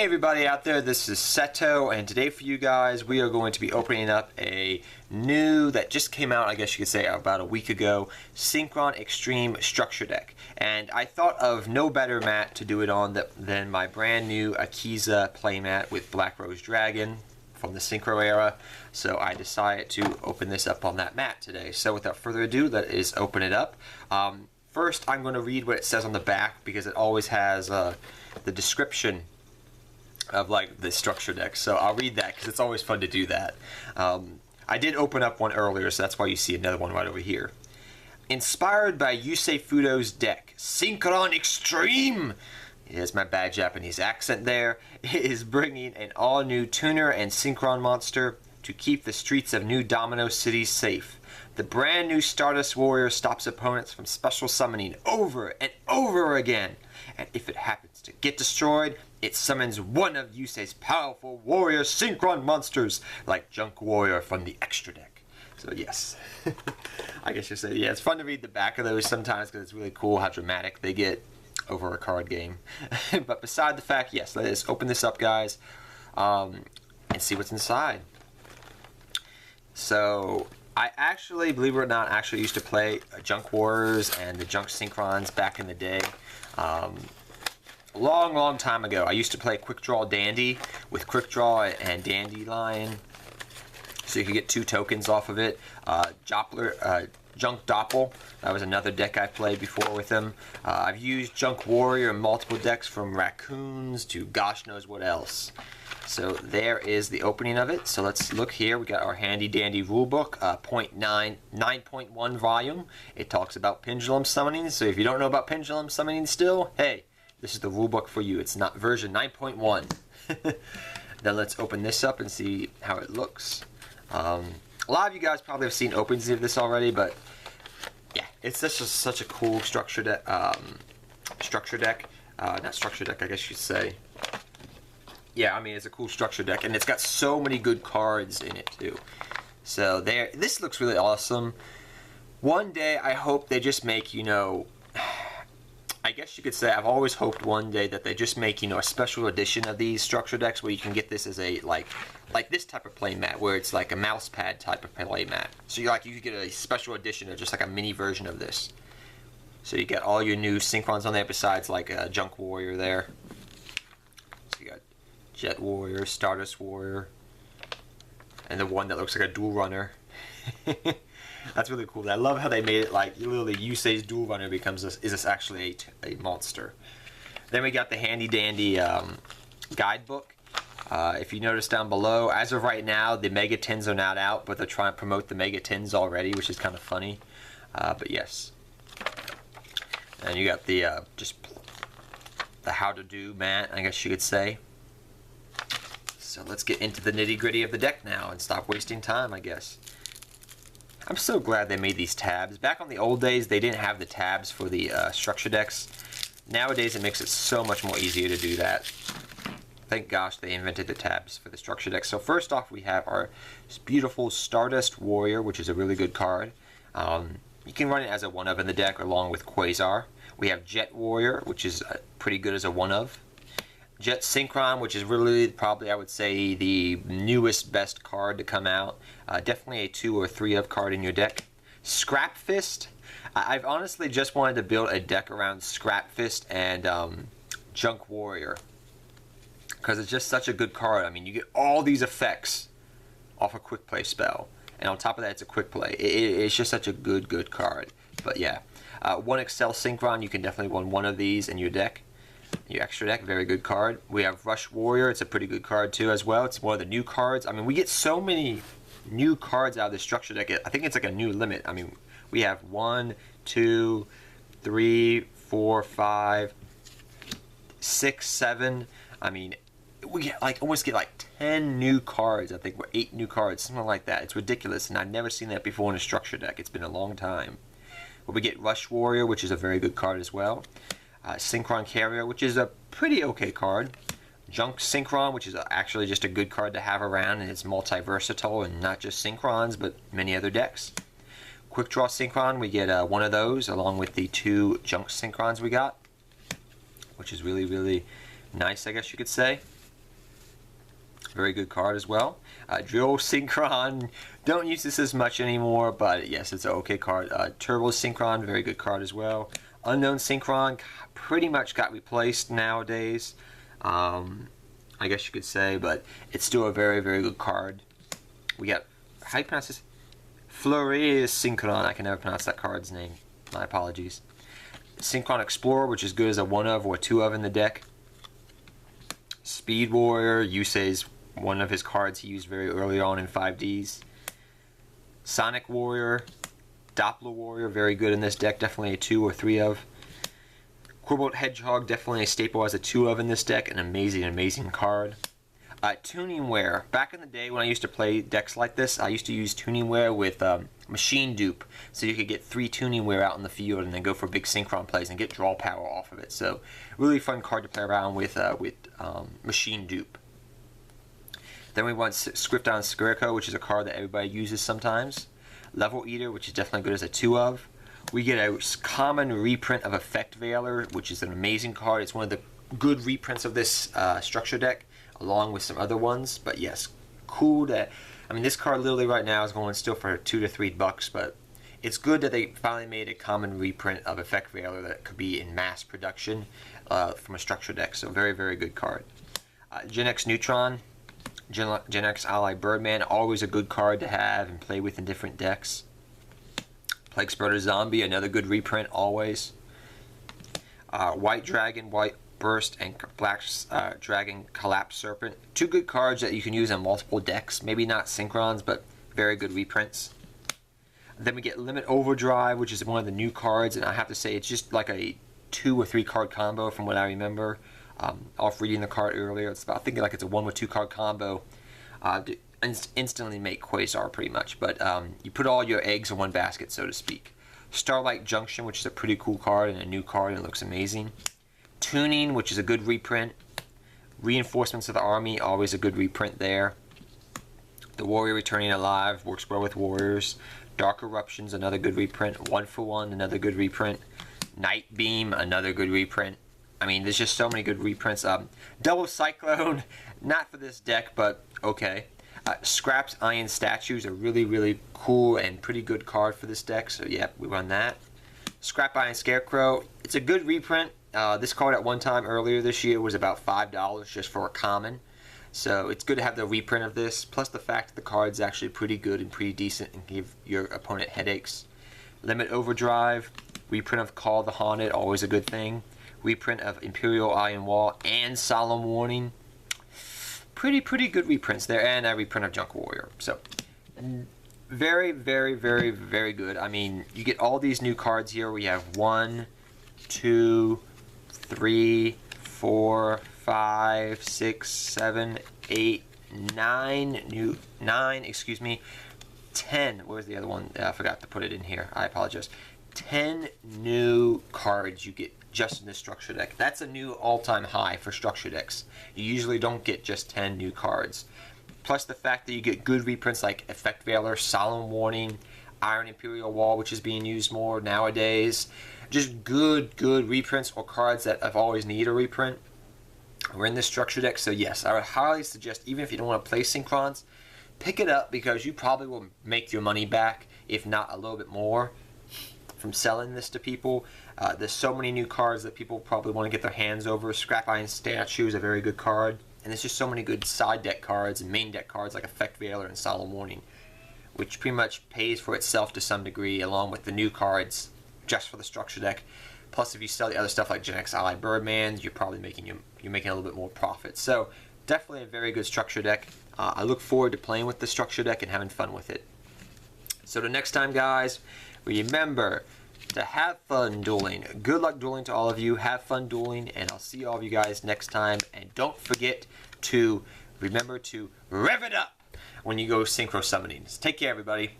Hey everybody out there, this is Seto, and today for you guys we are going to be opening up a new, that just came out, I guess you could say about a week ago, Synchron Extreme Structure Deck. And I thought of no better mat to do it on than my brand new Akiza playmat with Black Rose Dragon from the Synchro era. So I decided to open this up on that mat today. So without further ado, let us open it up. First I'm going to read what it says on the back, because it always has the description of like the structure deck, so I'll read that because it's always fun to do that. I did open up one earlier, so that's why you see another one right over here. Inspired by Yusei Fudo's deck, Synchron Extreme, here's my bad Japanese accent there, is bringing an all-new tuner and Synchron monster to keep the streets of New Domino City safe. The brand new Stardust Warrior stops opponents from special summoning over and over again, and if it happens to get destroyed, it summons one of Yusei's powerful warrior Synchron monsters, like Junk Warrior from the extra deck. So yes, I guess you say, yeah, it's fun to read the back of those sometimes because it's really cool how dramatic they get over a card game. But beside the fact, yes, let us open this up, guys, and see what's inside. So I actually, believe it or not, actually used to play Junk Warriors and the Junk Synchrons back in the day. Long time ago. I used to play Quick Draw Dandy with Quick Draw and Dandelion, so you could get 2 tokens off of it. Junk Doppel, that was another deck I played before with him. I've used Junk Warrior in multiple decks, from Raccoons to gosh knows what else. So there is the opening of it. So let's look here. We got our handy dandy rulebook, 9.1 volume. It talks about pendulum summoning. So if you don't know about pendulum summoning still, hey, this is the rulebook for you. It's not version 9.1. Then let's open this up and see how it looks. A lot of you guys probably have seen openings of this already, but yeah, it's just such a cool structure deck. Not structure deck, I guess you'd say. Yeah, I mean, it's a cool structure deck, and it's got so many good cards in it too. So there, this looks really awesome. One day, I hope they just make, you know, I guess you could say, I've always hoped one day that they just make, you know, a special edition of these structure decks where you can get this as a, like this type of play mat, where it's like a mouse pad type of play mat. So you could get a special edition of just like a mini version of this. So you get all your new Synchrons on there, besides like a Junk Warrior there. So you got Jet Warrior, Stardust Warrior, and the one that looks like a Dual Runner. That's really cool. I love how they made it like literally Yusei's Dual Runner is actually a monster. Then we got the handy dandy guidebook. If you notice down below, as of right now, the Mega 10s are not out, but they're trying to promote the Mega 10s already, which is kind of funny. But yes. And you got the just the how to do mat, I guess you could say. So let's get into the nitty gritty of the deck now and stop wasting time, I guess. I'm so glad they made these tabs. Back on the old days, they didn't have the tabs for the structure decks. Nowadays, it makes it so much more easier to do that. Thank gosh they invented the tabs for the structure decks. So first off, we have our beautiful Stardust Warrior, which is a really good card. You can run it as a one-of in the deck along with Quasar. We have Jet Warrior, which is pretty good as a one-of. Jet Synchron, which is really probably, I would say, the newest best card to come out. Definitely a 2 or 3 of card in your deck. Scrap Fist. I've honestly just wanted to build a deck around Scrap Fist and Junk Warrior, because it's just such a good card. I mean, you get all these effects off a quick play spell, and on top of that, it's a quick play. It's just such a good card. But yeah, 1 Excel Synchron, you can definitely run one of these in your deck. Your extra deck, very good card. We have Rush Warrior. It's a pretty good card too as well. It's one of the new cards. I mean, we get so many new cards out of the structure deck. I think it's like a new limit. I mean, we have 1, 2, 3, 4, 5, 6, 7. I mean, we get like almost get like 10 new cards. I think we're 8 new cards, something like that. It's ridiculous, and I've never seen that before in a structure deck. It's been a long time. But we get Rush Warrior, which is a very good card as well. Synchron Carrier, which is a pretty okay card. Junk Synchron, which is actually just a good card to have around, and it's multi-versatile and not just Synchrons, but many other decks. Quick Draw Synchron, we get one of those along with the 2 Junk Synchrons we got, which is really nice, I guess you could say. Very good card as well. Drill Synchron. Don't use this as much anymore, but yes, it's an okay card. Turbo Synchron, very good card as well. Unknown Synchron pretty much got replaced nowadays, I guess you could say, but it's still a very, very good card. We got, how do you pronounce this? Fleury Synchron. I can never pronounce that card's name. My apologies. Synchron Explorer, which is good as a 1 of or 2 of in the deck. Speed Warrior, Yusei's one of his cards he used very early on in 5Ds. Sonic Warrior, Doppler Warrior, very good in this deck, definitely a 2 or 3 of. Corbolt Hedgehog, definitely a staple as a 2 of in this deck, an amazing, amazing card. Tuningware, back in the day when I used to play decks like this, I used to use Tuningware with Machine Dupe, so you could get 3 Tuningware out in the field and then go for big Synchron plays and get draw power off of it. So, really fun card to play around with Machine Dupe. Then we want Scripton Scarecrow, which is a card that everybody uses sometimes. Level Eater, which is definitely good as a 2 of. We get a common reprint of Effect Veiler, which is an amazing card. It's one of the good reprints of this structure deck, along with some other ones. But yes, cool that, I mean, this card literally right now is going still for $2 to $3, but it's good that they finally made a common reprint of Effect Veiler that could be in mass production from a structure deck. So very, very good card. Gen X Neutron, Gen X Ally Birdman, always a good card to have and play with in different decks. Plague Spreader Zombie, another good reprint always. White Dragon, White Burst, and Black Dragon Collapse Serpent. 2 good cards that you can use on multiple decks. Maybe not Synchrons, but very good reprints. Then we get Limit Overdrive, which is one of the new cards, and I have to say it's just like a 2 or 3 card combo from what I remember. Off reading the card earlier, it's about thinking like it's a 1 or 2 card combo to instantly make Quasar pretty much. But you put all your eggs in one basket, so to speak. Starlight Junction, which is a pretty cool card and a new card and it looks amazing. Tuning, which is a good reprint. Reinforcements of the Army, always a good reprint there. The Warrior Returning Alive, works well with Warriors. Dark Eruptions, another good reprint. 1 for 1, another good reprint. Night Beam, another good reprint. I mean, there's just so many good reprints. Double Cyclone, not for this deck, but okay. Scraps Iron Statues, a really, really cool and pretty good card for this deck, so yeah, we run that. Scrap Iron Scarecrow, it's a good reprint. This card at one time earlier this year was about $5 just for a common. So it's good to have the reprint of this, plus the fact that the card's actually pretty good and pretty decent and give your opponent headaches. Limit Overdrive, reprint of Call the Haunted, always a good thing. Reprint of Imperial Iron Wall and Solemn Warning. Pretty good reprints there, and a reprint of Junk Warrior. So very, very, very, very good. I mean, you get all these new cards here. We have 1, 2, 3, 4, 5, 6, 7, 8, 9 excuse me, 10. Where's the other one? I forgot to put it in here. I apologize. 10 new cards you get just in this structure deck. That's a new all-time high for structure decks. You usually don't get just 10 new cards. Plus the fact that you get good reprints like Effect Veiler, Solemn Warning, Iron Imperial Wall, which is being used more nowadays. Just good reprints or cards that have always needed a reprint. We're in this structure deck, so yes, I would highly suggest, even if you don't want to play Synchrons, pick it up because you probably will make your money back, if not a little bit more, from selling this to people. There's so many new cards that people probably want to get their hands over. Scrap Iron Statue is a very good card. And there's just so many good side deck cards and main deck cards like Effect Veiler and Solemn Warning, which pretty much pays for itself to some degree, along with the new cards just for the structure deck. Plus, if you sell the other stuff like Gen X Ally Birdman, you're probably making a little bit more profit. So definitely a very good structure deck. I look forward to playing with the structure deck and having fun with it. So the next time, guys, remember to have fun dueling. Good luck dueling to all of you. Have fun dueling, and I'll see all of you guys next time. And don't forget to remember to rev it up when you go synchro summoning. Take care, everybody.